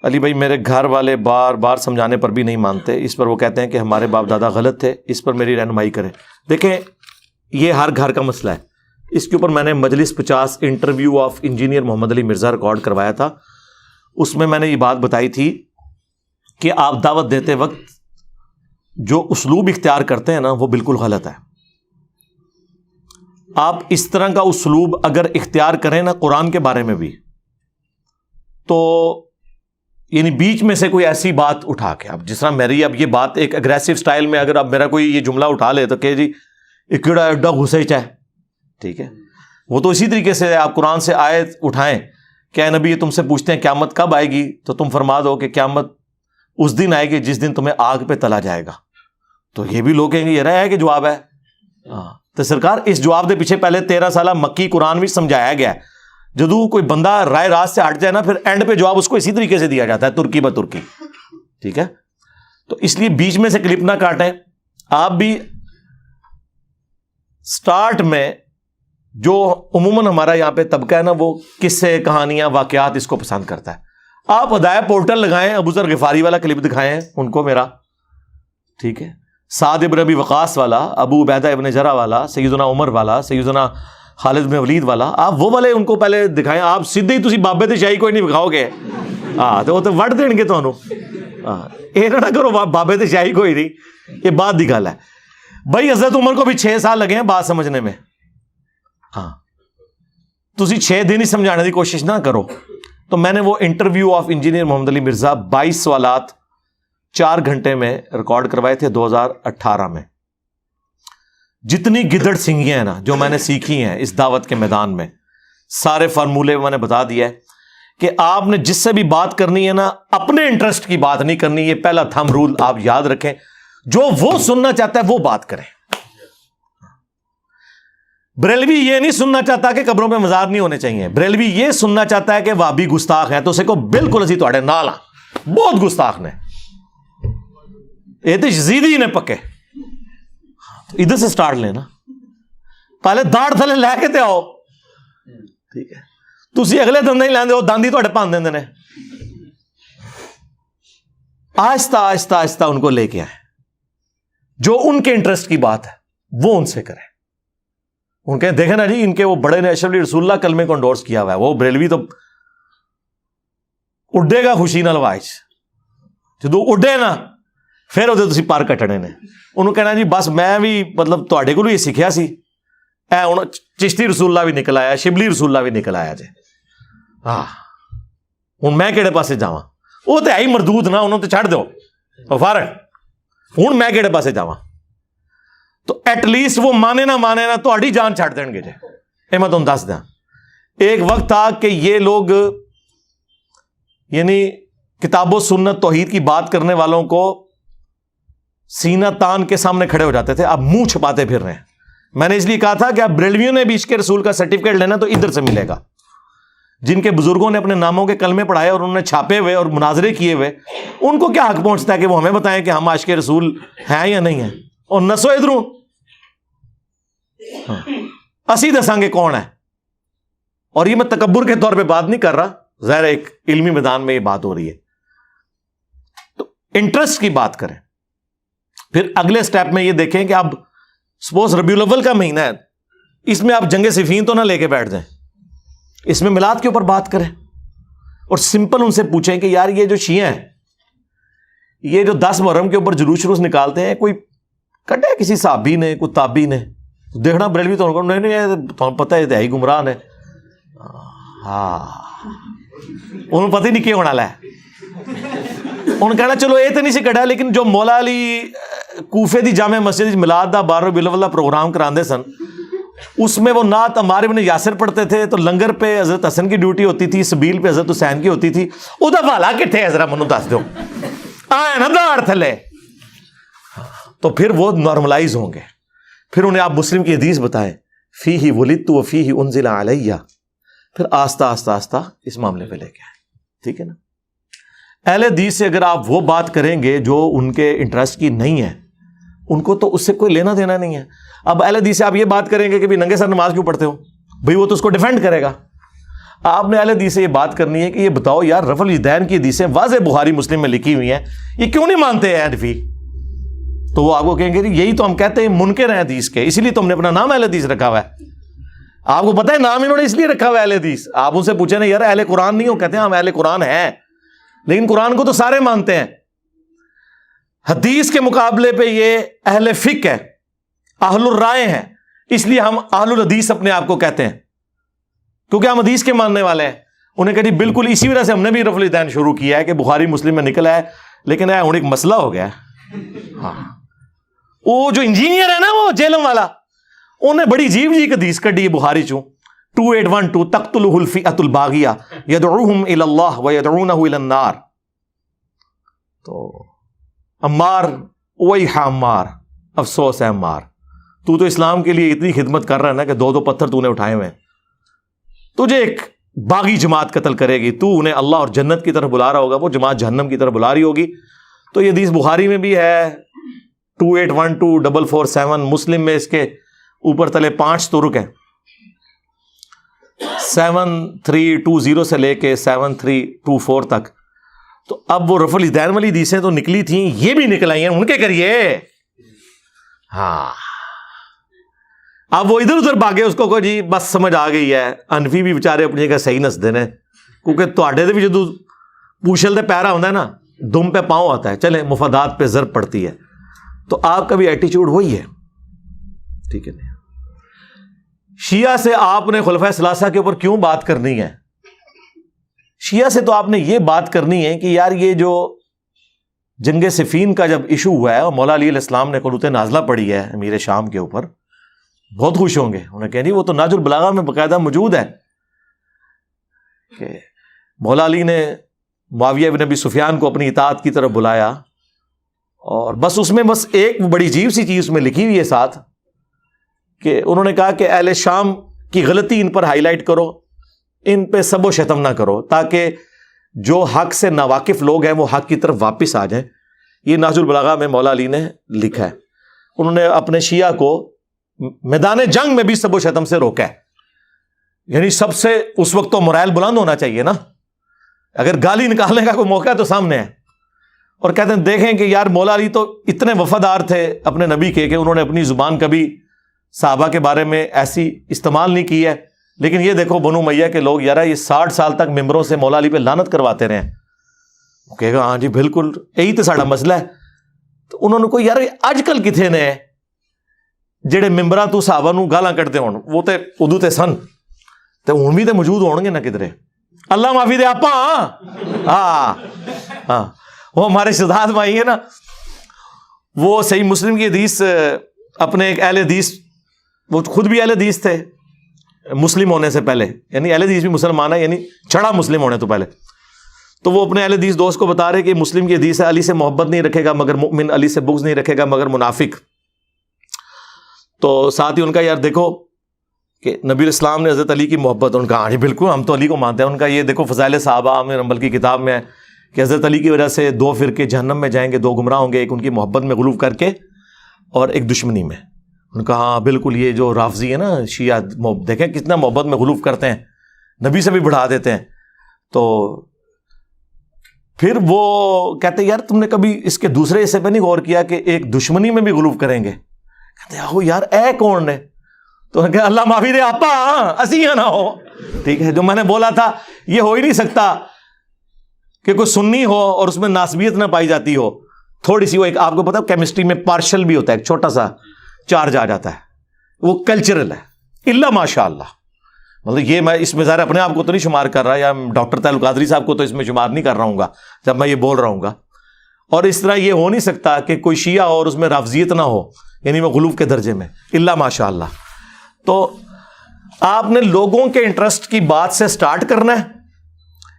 علی بھائی میرے گھر والے بار بار سمجھانے پر بھی نہیں مانتے، اس پر وہ کہتے ہیں کہ ہمارے باپ دادا غلط تھے، اس پر میری رہنمائی کریں۔ دیکھیں یہ ہر گھر کا مسئلہ ہے، اس کے اوپر میں نے مجلس 50 interview of engineer Muhammad Ali Mirza record کروایا تھا، اس میں نے یہ بات بتائی تھی کہ آپ دعوت دیتے وقت جو اسلوب اختیار کرتے ہیں نا وہ بالکل غلط ہے۔ آپ اس طرح کا اسلوب اگر اختیار کریں نا قرآن کے بارے میں بھی، تو یعنی بیچ میں سے کوئی ایسی بات اٹھا کے، اب جس طرح میری اب یہ بات ایک اگریسو سٹائل میں اگر اب میرا کوئی یہ جملہ اٹھا لے تو کہ جی اکڑا اڈا گھسے چاہے، ٹھیک ہے، وہ تو اسی طریقے سے آپ قرآن سے آیت اٹھائیں کہ اے نبی یہ تم سے پوچھتے ہیں قیامت کب آئے گی، تو تم فرما دو کہ قیامت اس دن آئے گی جس دن تمہیں آگ پہ تلا جائے گا، تو یہ بھی لوگ کہیں گے یہ رہا ہے کہ جواب ہے۔ تو سرکار اس جواب دے پیچھے پہلے 13 سالہ مکی قرآن بھی سمجھایا گیا ہے، جدو کوئی بندہ رائے راست سے ہٹ جائے نا پھر اینڈ پہ جواب اس کو اسی طریقے سے دیا جاتا ہے، ترکی بہ ترکی، ٹھیک ہے۔ تو اس لیے بیچ میں سے کلپ نہ کاٹیں، آپ بھی سٹارٹ میں جو عموماً ہمارا یہاں پہ طبقہ ہے نا وہ قصے کہانیاں واقعات اس کو پسند کرتا ہے، آپ ہدایہ پورٹل لگائیں، ابو ذر غفاری والا کلپ دکھائیں ان کو میرا، ٹھیک ہے، سعد ابن ابی وقاص والا، ابو عبیدہ ابن جرح والا، سیدنا عمر والا، سیدنا خالد بن ولید والا، آپ وہ والے ان کو پہلے دکھائیں، آپ سیدھے ہی تسی بابے تے شاہی کوئی نہیں دکھاؤ گے، تو وہ تو وڈ دین گے تانوں، یہ نہ کرو بابے تے شاہی کوئی نہیں، یہ بات دی گل ہے بھائی۔ حضرت عمر کو بھی 6 سال لگے ہیں بات سمجھنے میں، تسی 6 دن ہی سمجھانے کی کوشش نہ کرو۔ تو میں نے وہ انٹرویو آف انجینئر محمد علی مرزا 22 سوالات 4 گھنٹے میں ریکارڈ کروائے تھے 2018 میں۔ جتنی گدڑ سنگیاں ہیں نا جو میں نے سیکھی ہیں اس دعوت کے میدان میں، سارے فارمولے میں نے بتا دیا ہے کہ آپ نے جس سے بھی بات کرنی ہے نا اپنے انٹرسٹ کی بات نہیں کرنی، یہ پہلا تھم رول آپ یاد رکھیں، جو وہ سننا چاہتا ہے وہ بات کریں۔ بریلوی یہ نہیں سننا چاہتا کہ قبروں پہ مزار نہیں ہونے چاہیے، بریلوی یہ سننا چاہتا ہے کہ وہابی گستاخ ہیں، تو اسے کو بالکل اسی تواڈے نال ہاں، بہت گستاخ نے، یہ تو یزیدی نے پکے، ادھر سے سٹارٹ لینا، پہلے داڑ تھلے لے کے تے آؤ، ٹھیک ہے، تسی اگلے دندے ہی لیندے ہو، داندی تواڈے پان دیندے نے، آہستہ آہستہ آہستہ ان کو لے کے آئیں، جو ان کے انٹرسٹ کی بات ہے وہ ان سے کریں، ان کے دیکھیں نا جی ان کے وہ بڑے نے اشرف علی رسول اللہ کلمے کو انڈورس کیا ہوا ہے، وہ بریلوی تو اڈے گا خوشی نال واج، جدو اڈے نا پھر وہ تسی پر کٹنے نے، انہوں کہنا جی بس میں بھی مطلب تواڈے کولوں یہ سیکھیا سی، اے ہن چشتی رسول اللہ بھی نکل آیا، شبلی رسول اللہ بھی نکل آیا جی، ہن میں کہڑے پاسے جاواں، وہ تو ہے ہی مردود نا، انہوں تو چھڑ دو فارغ، ہن میں کہڑے پاسے جاواں، تو ایٹ لیسٹ وہ مانے نہ تہاڈی جان چھڑ دین گے جی، یہ میں تمہیں دس دیں۔ ایک وقت تھا کہ یہ لوگ یعنی کتاب و سنت توحید کی بات کرنے والوں کو سینہ تان کے سامنے کھڑے ہو جاتے تھے، اب منہ چھپاتے پھر رہے ہیں۔ میں نے اس لیے کہا تھا کہ اب بریلویوں نے بھی عشق رسول کا سرٹیفکیٹ لینا تو ادھر سے ملے گا، جن کے بزرگوں نے اپنے ناموں کے کلمے پڑھائے اور انہوں نے چھاپے ہوئے اور مناظرے کیے ہوئے، ان کو کیا حق پہنچتا ہے کہ وہ ہمیں بتائیں کہ ہم عاشق رسول ہیں یا نہیں ہیں، اور نسو ادھروں اسی دساں گے کون ہے۔ اور یہ میں تکبر کے طور پہ بات نہیں کر رہا، ظاہر ایک علمی میدان میں یہ بات ہو رہی ہے، تو انٹرسٹ کی بات کریں۔ پھر اگلے سٹیپ میں یہ دیکھیں کہ اب سپوز ربیع الاول کا مہینہ ہے، اس میں آپ جنگ صفین تو نہ لے کے بیٹھ جائیں، اس میں میلاد کے اوپر بات کریں، اور سمپل ان سے پوچھیں کہ یار یہ جو شیعہ ہیں یہ جو 10 محرم کے اوپر جلوس نکالتے ہیں، کوئی کٹے کسی صحابی نے، کوئی تابعی نے، دیکھنا بریلوی تو نہیں پتہ ہے ہی گمراہ نے، ہاں انہوں پتہ ہی نہیں کیا ہونا ہے، انہوں کہنا چلو یہ تو نہیں سی کٹا، لیکن جو مولا علی کوفے دی جامع مسجد میلاد دا 12 ربیع الاول پروگرام کراندے سن، اس میں وہ نعت عمار بن یاسر پڑھتے تھے، تو لنگر پہ حضرت حسن کی ڈیوٹی ہوتی تھی، سبیل پہ حضرت حسین کی ہوتی تھی، وہ دا والا کتنے حضرت منو دس دو آئے نا داڑ تھلے، تو پھر وہ نارملائز ہوں گے۔ پھر انہیں آپ مسلم کی حدیث بتائیں، فیہ ولدت و فیہ انزل علیہ، پھر آہستہ آہستہ آہستہ اس معاملے پہ لے کے آئیں، ٹھیک ہے نا۔ اہل حدیث سے اگر آپ وہ بات کریں گے جو ان کے انٹرسٹ کی نہیں ہے، ان کو تو اس سے کوئی لینا دینا نہیں ہے۔ اب اہل حدیث سے آپ یہ بات کریں گے کہ بھی ننگے سر نماز کیوں پڑھتے ہو، بھئی وہ تو اس کو ڈیفینڈ کرے گا۔ آپ نے اہل حدیث سے یہ بات کرنی ہے کہ یہ بتاؤ یار رفع الیدین کی حدیثیں واضح بخاری مسلم میں لکھی ہوئی ہیں، یہ کیوں نہیں مانتے ہیں حنفی؟ تو وہ آپ کو کہیں گے یہی تو ہم کہتے ہیں منکر ہیں حدیث کے، اسی لیے تو ہم نے اپنا نام اہل حدیث رکھا ہوا ہے۔ آپ کو پتہ ہے نام انہوں نے اس لیے رکھا ہوا ہے اہل حدیث۔ آپ ان سے پوچھیں نا یار اہل قرآن نہیں ہو، کہتے ہیں ہم اہل قرآن ہیں، لیکن قرآن کو تو سارے مانتے ہیں۔ حدیث کے مقابلے پہ یہ اہل فقہ ہے، اہل الرائے ہیں، اس لیے ہم اہل الحدیث اپنے آپ کو کہتے ہیں، کیونکہ ہم حدیث کے ماننے والے ہیں۔ انہیں کہا جی بالکل اسی وجہ سے ہم نے بھی رفع الیدین شروع کیا ہے کہ بخاری مسلم میں نکلا ہے، لیکن ہوں ایک مسئلہ ہو گیا ہے۔ ہاں وہ جو انجینئر ہے نا وہ جیلم والا، انہیں بڑی عجیب جی حدیث کڈی بخاری چوں 2812 تقتلہ الفئۃ الباغیہ یدعوہم الی اللہ ویدعونہ الی النار۔ تو عمار، ویح عمار، افسوس ہے عمار، تو اسلام کے لیے اتنی خدمت کر رہا ہے نا کہ 2 پتھر تو نے اٹھائے ہوئے ہیں، تجھے ایک باغی جماعت قتل کرے گی، تو انہیں اللہ اور جنت کی طرف بلا رہا ہوگا، وہ جماعت جہنم کی طرف بلا رہی ہوگی۔ تو یہ حدیث بخاری میں بھی ہے 2812-447، مسلم میں اس کے اوپر تلے 5 طرق ہیں، 7320 سے لے کے 7324 تک۔ تو اب وہ رفع الیدین والی حدیثیں تو نکلی تھیں، یہ بھی نکل آئی ہیں، ان کے کریے۔ ہاں اب وہ ادھر ادھر بھاگے، اس کو جی بس سمجھ آ گئی ہے۔ انفی بھی بیچارے اپنی جگہ صحیح نسدے نے، کیونکہ تواڈے دے بھی جدو پوچھل دے پیرا ہوتا ہے نا، دم پہ پاؤں آتا ہے، چلے مفادات پہ ضرب پڑتی ہے۔ تو آپ کا بھی ایٹیچیوڈ وہی ہے، ٹھیک ہے؟ شیعہ سے آپ نے خلفائے ثلاثہ کے اوپر کیوں بات کرنی ہے؟ شیعہ سے تو آپ نے یہ بات کرنی ہے کہ یار یہ جو جنگ صفین کا جب ایشو ہوا ہے اور مولا علی علیہ السلام نے قنوت نازلہ پڑھی ہے امیر شام کے اوپر، بہت خوش ہوں گے، انہیں کہیں وہ تو ناج البلاغہ میں باقاعدہ موجود ہے کہ مولا علی نے معاویہ بن ابی سفیان کو اپنی اطاعت کی طرف بلایا، اور بس اس میں بس ایک بڑی عجیب سی چیز میں لکھی ہوئی ہے ساتھ، کہ انہوں نے کہا کہ اہل شام کی غلطی ان پر ہائی لائٹ کرو، ان پہ سب و شتم نہ کرو، تاکہ جو حق سے ناواقف لوگ ہیں وہ حق کی طرف واپس آ جائیں۔ یہ ناج البلاغہ میں مولا علی نے لکھا ہے۔ انہوں نے اپنے شیعہ کو میدان جنگ میں بھی سب و شتم سے روکا ہے، یعنی سب سے اس وقت تو مرائل بلند ہونا چاہیے نا، اگر گالی نکالنے کا کوئی موقع ہے تو سامنے ہے، اور کہتے ہیں دیکھیں کہ یار مولا علی تو اتنے وفادار تھے اپنے نبی کے کہ انہوں نے اپنی زبان کبھی صحابہ کے بارے میں ایسی استعمال نہیں کی ہے، لیکن یہ دیکھو بنو امیہ کے لوگ یار یہ 60 سال تک ممبروں سے مولا علی پہ لعنت کرواتے رہے، وہ کہے گا ہاں جی بالکل یہی تو ساڈا مسئلہ ہے۔ تو انہوں نے کوئی یار اج کل کتنے نے جڑے ممبراں تو صحابہ نو گالاں کٹتے ہون، وہ تے ادو تے سن تے ہن بھی تے موجود ہون گے نا کدھرے، اللہ معافی دے آپا۔ ہاں ہاں وہ ہمارے شہزاد بھائی ہیں نا، وہ صحیح مسلم کی حدیث اپنے ایک اہل حدیث، وہ خود بھی اہل حدیث تھے مسلم ہونے سے پہلے، یعنی اہل حدیث بھی مسلمان ہے، یعنی چھڑا مسلم ہونے تو پہلے، تو وہ اپنے اہل حدیث دوست کو بتا رہے کہ مسلم کی حدیث ہے علی سے محبت نہیں رکھے گا مگر مؤمن، علی سے بغض نہیں رکھے گا مگر منافق۔ تو ساتھ ہی ان کا یار دیکھو کہ نبی اسلام نے حضرت علی کی محبت، ان کا ہاں جی بالکل ہم تو علی کو مانتے ہیں، ان کا یہ دیکھو فضائل صحابہ عامر حنبل کی کتاب میں ہے کہ حضرت علی کی وجہ سے 2 فرقے جہنم میں جائیں گے، 2 گمراہ ہوں گے، ایک ان کی محبت میں غلو کر کے اور ایک دشمنی میں۔ ان کا ہاں بالکل یہ جو رافضی ہے نا شیعہ، دیکھیں کتنا محبت میں غلو کرتے ہیں، نبی سے بھی بڑھا دیتے ہیں۔ تو پھر وہ کہتے ہیں یار تم نے کبھی اس کے دوسرے حصے پہ نہیں غور کیا کہ ایک دشمنی میں بھی غلو کریں گے؟ کہتے ہیں یار اے کون نے؟ تو انہوں نے کہا اللہ معافی دے آپا اسی نہ ہو، ٹھیک ہے؟ جو میں نے بولا تھا یہ ہو ہی نہیں سکتا کہ کوئی سنی ہو اور اس میں ناسبیت نہ پائی جاتی ہو، تھوڑی سی وہ ایک آپ کو پتا کیمسٹری میں پارشل بھی ہوتا ہے، ایک چھوٹا سا چارج آ جاتا ہے، وہ کلچرل ہے، الا ماشاء اللہ۔ مطلب یہ میں اس میں ظاہر اپنے آپ کو تو نہیں شمار کر رہا، یا ڈاکٹر تعلق قادری صاحب کو تو اس میں شمار نہیں کر رہا ہوں گا جب میں یہ بول رہا ہوں گا۔ اور اس طرح یہ ہو نہیں سکتا کہ کوئی شیعہ اور اس میں رافضیت نہ ہو، یعنی وہ غلو کے درجے میں، الا ماشاء اللہ۔ تو آپ نے لوگوں کے انٹرسٹ کی بات سے سٹارٹ کرنا ہے،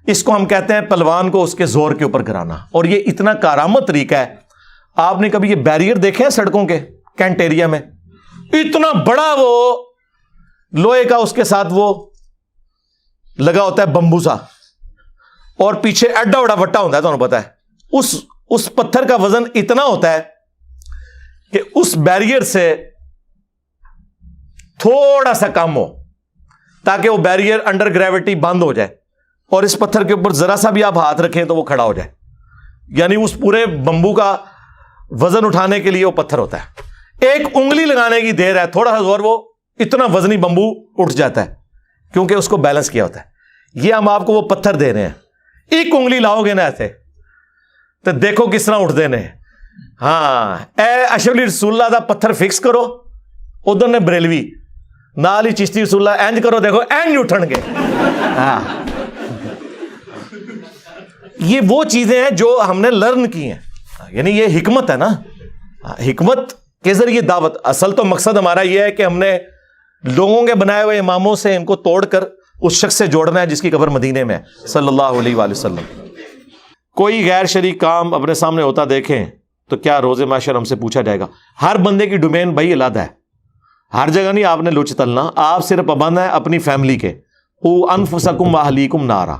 اس کو ہم کہتے ہیں پلوان کو اس کے زور کے اوپر کرانا، اور یہ اتنا کارآمد طریقہ ہے۔ آپ نے کبھی یہ بیریئر دیکھے ہیں سڑکوں کے کینٹ ایریا میں؟ اتنا بڑا وہ لوہے کا اس کے ساتھ وہ لگا ہوتا ہے بمبو سا، اور پیچھے ایڈا بڑا وٹا ہوتا ہے، تو پتا ہے اس پتھر کا وزن اتنا ہوتا ہے کہ اس بیریئر سے تھوڑا سا کم ہو تاکہ وہ بیریئر انڈر گریوٹی بند ہو جائے اور اس پتھر کے اوپر ذرا سا بھی آپ ہاتھ رکھیں تو وہ کھڑا ہو جائے. یعنی اس پورے بمبو کا وزن اٹھانے کے لیے وہ پتھر ہوتا ہے. ایک انگلی لگانے کی دیر ہے, تھوڑا سا زور, وہ اتنا وزنی بمبو اٹھ جاتا ہے کیونکہ اس کو بیلنس کیا ہوتا ہے. یہ ہم آپ کو وہ پتھر دے رہے ہیں, ایک انگلی لاؤ گے نا ایسے تو دیکھو کس طرح اٹھ دینے. ہاں اے اشرف علی رسول اللہ دا پتھر فکس کرو, ادھر نے بریلوی نال ہی چشتی رسول اللہ اینج کرو, دیکھو اینج اٹھن گے. ہاں یہ وہ چیزیں ہیں جو ہم نے لرن کی ہیں, یعنی یہ حکمت ہے نا, حکمت کے ذریعے دعوت. اصل تو مقصد ہمارا یہ ہے کہ ہم نے لوگوں کے بنائے ہوئے اماموں سے ان کو توڑ کر اس شخص سے جوڑنا ہے جس کی قبر مدینے میں ہے صلی اللہ علیہ وآلہ وسلم. کوئی غیر شرعی کام اپنے سامنے ہوتا دیکھیں تو کیا روز محشر ہم سے پوچھا جائے گا؟ ہر بندے کی ڈومین بھائی علیحدہ ہے, ہر جگہ نہیں آپ نے لچ تلنا. آپ صرف پابند ہیں اپنی فیملی کے, انفسکم واہلیکم نارا.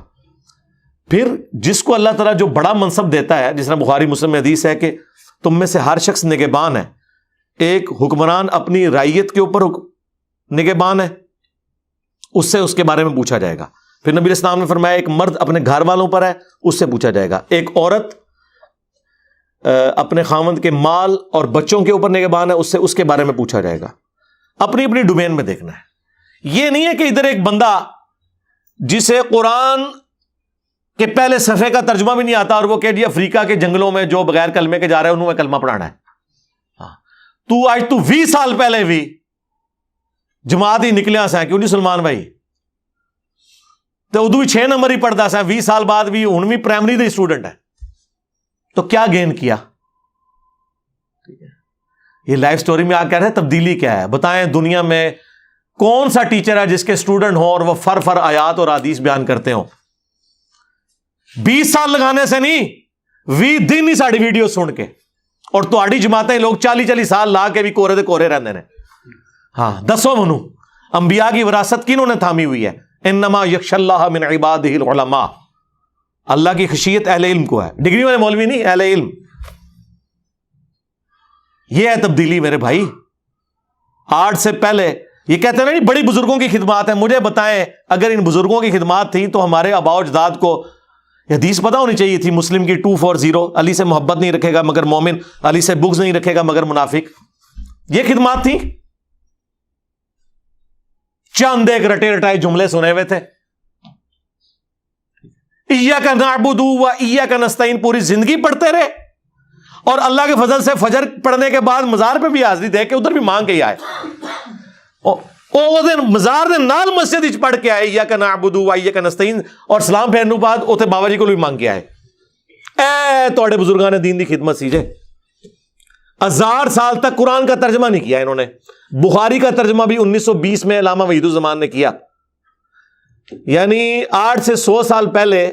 پھر جس کو اللہ تعالیٰ جو بڑا منصب دیتا ہے, جس طرح بخاری مسلم میں حدیث ہے کہ تم میں سے ہر شخص نگہبان ہے. ایک حکمران اپنی رعیت کے اوپر نگہبان ہے, اس سے اس کے بارے میں پوچھا جائے گا. پھر نبی علیہ السلام نے فرمایا ایک مرد اپنے گھر والوں پر ہے, اس سے پوچھا جائے گا. ایک عورت اپنے خاوند کے مال اور بچوں کے اوپر نگہبان ہے, اس کے بارے میں پوچھا جائے گا. اپنی اپنی ڈومین میں دیکھنا ہے. یہ نہیں ہے کہ ادھر ایک بندہ جسے قرآن کہ پہلے صفحے کا ترجمہ بھی نہیں آتا اور وہ کہ جی افریقہ کے جنگلوں میں جو بغیر کلمے کے جا رہے ہیں انہوں میں کلمہ پڑھانا ہے. تو آج تو 20 سال پہلے بھی جماعت ہی نکلیا سا کیوں نہیں سلمان بھائی, تو اردو بھی 6 نمبر ہی پڑھتا سا, 20 سال بعد بھی ہوں بھی پرائمری دے اسٹوڈنٹ ہے. تو کیا گین کیا؟ یہ لائف سٹوری میں آ کہہ رہے ہیں تبدیلی کیا ہے. بتائیں دنیا میں کون سا ٹیچر ہے جس کے اسٹوڈنٹ ہوں اور وہ فر آیات اور حدیث بیان کرتے ہوں؟ 20 سال لگانے سے نہیں, 20 دن ہی ساڑی ویڈیو سن کے. اور تہاڈی جماعتیں لوگ 40 سال لا کے بھی کورے دے کورے رہندے نے. ہاں دسو منو انبیاء کی وراثت کنہوں نے تھامی ہوئی ہے؟ انما یخشی اللہ من عبادہ العلماء. اللہ کی خشیت اہل علم کو ہے, ڈگری والے مولوی نہیں, اہل علم. یہ ہے تبدیلی میرے بھائی. آج سے پہلے یہ کہتے ہیں نا بڑی بزرگوں کی خدمات ہیں. مجھے بتائیں اگر ان بزرگوں کی خدمات تھیں تو ہمارے آباء و اجداد کو حدیث پتہ ہونی چاہیے تھی. مسلم کی 240 علی سے محبت نہیں رکھے گا مگر مومن, علی سے بغض نہیں رکھے گا مگر منافق. یہ خدمات تھیں. چند ایک رٹے رٹائے جملے سنے ہوئے تھے. ایاک نعبد و ایاک نستعین پوری زندگی پڑھتے رہے, اور اللہ کے فضل سے فجر پڑھنے کے بعد مزار پہ بھی حاضری دے کے ادھر بھی مانگ کے آئے. مزار دے نال مسجد وچ پڑھ کے آئے ایاک نعبد و ایاک نستعین, اور سلام پھیرنے بعد اوتھے بابا جی کو بھی مانگ کے آئے. اے تواڈے بزرگان دین دی خدمت سی جے. 1000 سال تک قرآن کا ترجمہ نہیں کیا انہوں نے. بخاری کا ترجمہ بھی 1920 میں علامہ وحید الزمان نے کیا. یعنی 8 سے 100 سال پہلے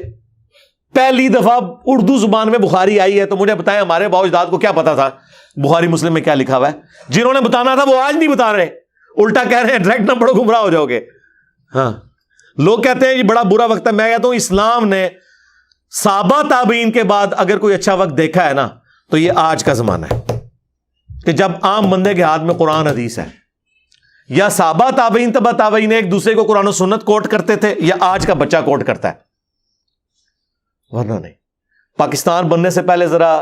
پہلی دفعہ اردو زبان میں بخاری آئی ہے. تو مجھے بتائیں ہمارے باؤ اجداد کو کیا پتا تھا بخاری مسلم میں کیا لکھا ہوا ہے؟ جنہوں نے بتانا تھا وہ آج نہیں بتا رہے, الٹا کہہ رہے ہیں ڈائریکٹ نہ پڑھو گمراہ ہو جاؤ گے. ہاں لوگ کہتے ہیں یہ بڑا برا وقت ہے. میں کہتا ہوں اسلام نے صحابہ تابعین کے بعد اگر کوئی اچھا وقت دیکھا ہے نا تو یہ آج کا زمانہ ہے کہ جب عام بندے کے ہاتھ میں قرآن حدیث ہے. یا صحابہ تابعین تبع تابعین ایک دوسرے کو قرآن و سنت کوٹ کرتے تھے, یا آج کا بچہ کوٹ کرتا ہے, ورنہ نہیں. پاکستان بننے سے پہلے ذرا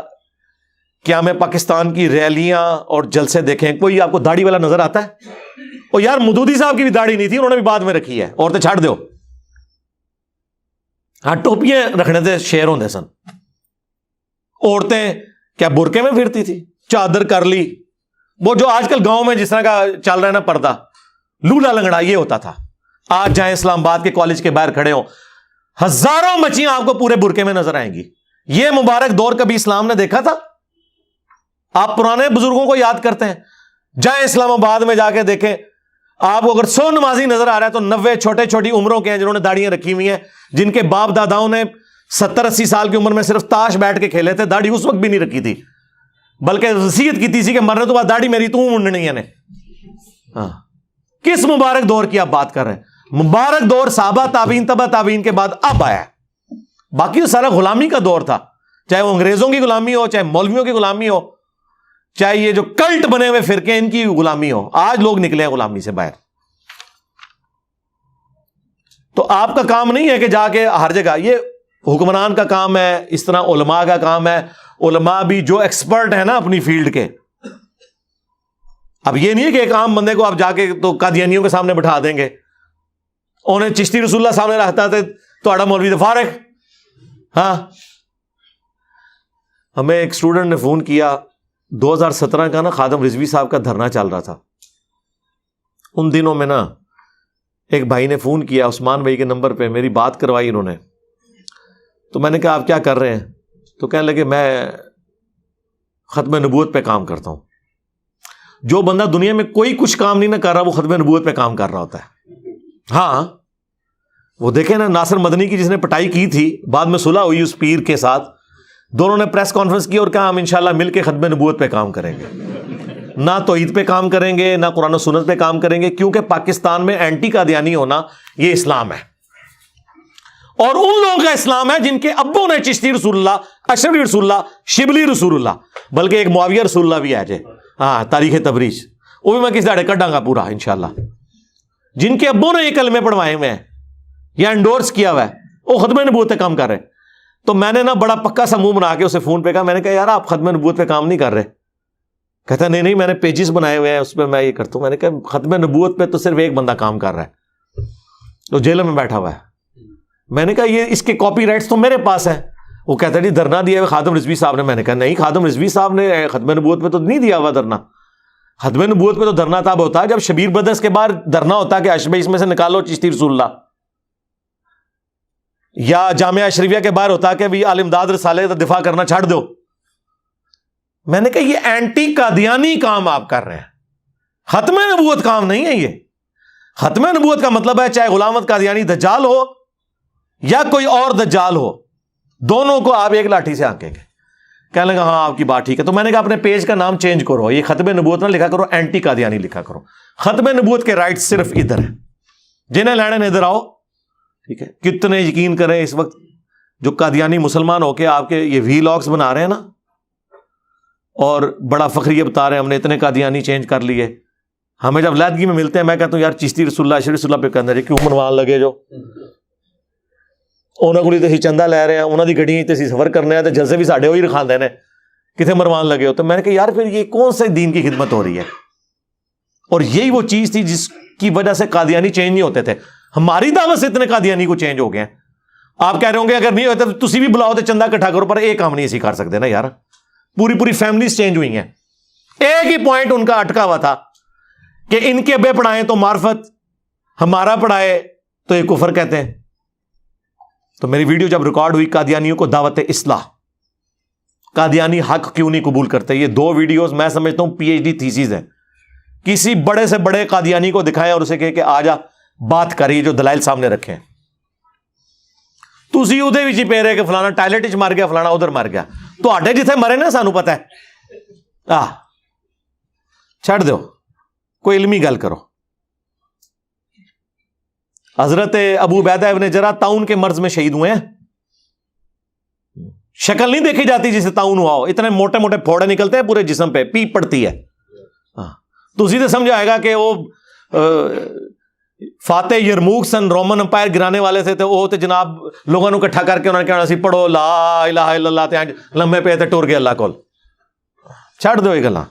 قیام پاکستان کی ریلیاں اور جلسے دیکھیں. کوئی آپ کو داڑھی والا نظر آتا ہے؟ اور یار مودودی صاحب کی بھی داڑھی نہیں تھی, انہوں نے بھی بعد میں رکھی ہے. عورتیں چھاڑ دو, ہاں ٹوپیاں رکھنے سے شیر ہوندے سن. عورتیں کیا برقعے میں پھرتی تھی, چادر کر لی, وہ جو آج کل گاؤں میں جس طرح کا چل رہا ہے نا پردہ, لولا لنگڑا, یہ ہوتا تھا. آج جائیں اسلام آباد کے کالج کے باہر کھڑے ہوں, ہزاروں مچھیاں آپ کو پورے برقعے میں نظر آئیں گی. یہ مبارک دور کبھی اسلام نے دیکھا تھا؟ آپ پرانے بزرگوں کو یاد کرتے ہیں, جائیں اسلام آباد میں جا کے دیکھیں, آپ کو اگر 100 نمازی نظر آ رہا ہے تو 90 چھوٹے چھوٹی عمروں کے ہیں جنہوں نے داڑیاں رکھی ہوئی ہیں, جن کے باپ داداؤں نے 70-80 سال کی عمر میں صرف تاش بیٹھ کے کھیلے تھے. داڑھی اس وقت بھی نہیں رکھی تھی, بلکہ وصیت کی تھی کہ مرنے تو بعد داڑھی میری تو منڈنی ہے نے. ہاں کس مبارک دور کی آپ بات کر رہے ہیں؟ مبارک دور صحابہ تابعین تبع تابعین کے بعد اب آیا ہے. باقی تو سارا غلامی کا دور تھا, چاہے وہ انگریزوں کی غلامی ہو, چاہے مولویوں کی غلامی ہو, چاہے یہ جو کلٹ بنے ہوئے فرقے ان کی غلامی ہو. آج لوگ نکلے ہیں غلامی سے باہر. تو آپ کا کام نہیں ہے کہ جا کے ہر جگہ، یہ حکمران کا کام ہے، اس طرح علماء کا کام ہے. علماء بھی جو ایکسپرٹ ہیں نا اپنی فیلڈ کے، اب یہ نہیں ہے کہ ایک عام بندے کو آپ جا کے تو قادیانیوں کے سامنے بٹھا دیں گے. انہیں چشتی رسول اللہ سامنے رکھتا تھے تو آڑا مولوی تو فارغ. ہاں، ہمیں ایک اسٹوڈنٹ نے فون کیا 2017 کا نا، خادم رضوی صاحب کا دھرنا چل رہا تھا ان دنوں میں نا. ایک بھائی نے فون کیا عثمان بھائی کے نمبر پہ، میری بات کروائی انہوں نے. تو میں نے کہا آپ کیا کر رہے ہیں؟ تو کہنے لگے میں ختم نبوت پہ کام کرتا ہوں. جو بندہ دنیا میں کوئی کچھ کام نہیں نہ کر رہا وہ ختم نبوت پہ کام کر رہا ہوتا ہے. ہاں، وہ دیکھیں نا ناصر مدنی کی جس نے پٹائی کی تھی، بعد میں صلح ہوئی اس پیر کے ساتھ، دونوں نے پریس کانفرنس کی اور کہا ہم انشاءاللہ مل کے ختم نبوت پہ کام کریں گے. نہ توحید پہ کام کریں گے نہ قرآن و سنت پہ کام کریں گے، کیونکہ پاکستان میں اینٹی قادیانی ہونا یہ اسلام ہے. اور ان لوگوں کا اسلام ہے جن کے ابوں نے چشتی رسول اللہ، اشرفی رسول اللہ، شبلی رسول اللہ، بلکہ ایک معاویہ رسول اللہ بھی ہے جے. ہاں، تاریخ تبریز وہ بھی میں کس داڑے کڈاں گا پورا انشاءاللہ. جن کے ابوں نے یہ کلمے پڑھوائے ہوئے ہیں یا انڈورس کیا ہوا ہے، وہ ختم نبوت پہ کام کر رہے ہیں. تو میں نے نا بڑا پکا سا منہ بنا کے اسے فون پہ کہا، میں نے کہا یار آپ ختم نبوت پہ کام نہیں کر رہے. کہتا نہیں میں نے پیجز بنائے ہوئے ہیں اس پہ میں یہ کرتا ہوں. میں نے کہا ختم نبوت پہ تو صرف ایک بندہ کام کر رہا ہے، تو جیل میں بیٹھا ہوا ہے. میں نے کہا یہ اس کے کاپی رائٹس تو میرے پاس ہے. وہ کہتا ہے دھرنا دیا ہوا خادم رضوی صاحب نے. میں نے کہا نہیں، خادم رضوی صاحب نے ختم نبوت پہ تو نہیں دیا ہوا دھرنا. ختم نبوت پہ تو دھرنا تب ہوتا ہے جب شبیر بدرس کے بعد دھرنا ہوتا ہے کہ اشبہ اس میں سے نکالو چشتی رسول اللہ، یا جامعہ اشرفیہ کے باہر ہوتا ہے کہ بھی عالم داد رسالے کا دفاع کرنا چھاڑ دو. میں نے کہا یہ اینٹی قادیانی کام آپ کر رہے ہیں، ختم نبوت کام نہیں ہے. یہ ختم نبوت کا مطلب ہے چاہے غلام احمد قادیانی دجال ہو یا کوئی اور دجال ہو، دونوں کو آپ ایک لاٹھی سے ہانکیں گے. کہنے لگا ہاں آپ کی بات ٹھیک ہے. تو میں نے کہا اپنے پیج کا نام چینج کرو، یہ ختم نبوت نہ لکھا کرو، اینٹی قادیانی لکھا کرو. ختم نبوت کے رائٹ صرف ادھر ہیں، جنہیں لینے ادھر آؤ. ٹھیک ہے، کتنے یقین کریں اس وقت جو قادیانی مسلمان ہو کے آپ کے یہ وی لاگس بنا رہے ہیں نا اور بڑا فخریہ بتا رہے ہیں ہم نے اتنے قادیانی چینج کر لیے. ہمیں جب علیحدگی میں ملتے ہیں میں کہتا ہوں یار چشتی رسول اللہ اشرفی رسول اللہ پہ کہنا کیوں منوان لگے جو انہوں کو تے چندہ لے رہے ہیں، انہوں کی گڈیاں تے سفر کرنے ہیں تو جلسے بھی ساڈے وہی رکھاندے نے، کتنے مروان لگے ہو. تو میں نے کہا یار پھر یہ کون سے دین کی خدمت ہو رہی ہے؟ اور یہی وہ چیز تھی جس کی وجہ سے قادیانی چینج نہیں ہوتے تھے. ہماری دعوت سے اتنے قادیانی کو چینج ہو گئے ہیں. آپ کہہ رہے ہوں گے اگر نہیں ہوتا تو تسی بھی بلاؤ تو چندہ اکٹھا کرو، پر ایک کام نہیں اسی کر سکتے نا یار. پوری فیملیز چینج ہوئی ہیں. ایک ہی پوائنٹ ان کا اٹکا ہوا تھا کہ ان کے ابے پڑھائیں تو معرفت، ہمارا پڑھائے تو یہ کفر کہتے ہیں. تو میری ویڈیو جب ریکارڈ ہوئی قادیانیوں کو دعوت اصلاح، قادیانی حق کیوں نہیں قبول کرتے، یہ 2 ویڈیوز میں سمجھتا ہوں PhD تھیسیز ہیں. کسی بڑے سے بڑے قادیانی کو دکھائیں اور اسے کہے کہ آ جا بات کریے جو دلائل سامنے رکھیں. تسی ادھے بھی پہ رہے کہ فلانا ٹائلٹ وچ مر گیا، فلانا ادھر مر گیا. تو آڈے جتھے مرے نا سانو پتہ ہے. چھڑ دو، کوئی علمی گل کرو. حضرت ابو عبیدہ ابن جراح طاعون کے مرض میں شہید ہوئے ہیں. شکل نہیں دیکھی جاتی جسے طاعون ہوا ہو، اتنے موٹے موٹے پھوڑے نکلتے ہیں پورے جسم پہ، پیپ پڑتی ہے. تو اسی سے سمجھ آئے گا کہ وہ فاتح یرموک سن رومن امپائر گرانے والے تھے، تو وہ تو جناب لوگوں کو اکٹھا کر کے انہوں نے کہنا سی پڑھو لا الہ الا اللہ، تے لمبے پہ تے ٹر گئے اللہ کول. چھڑ دو یہ گلاں.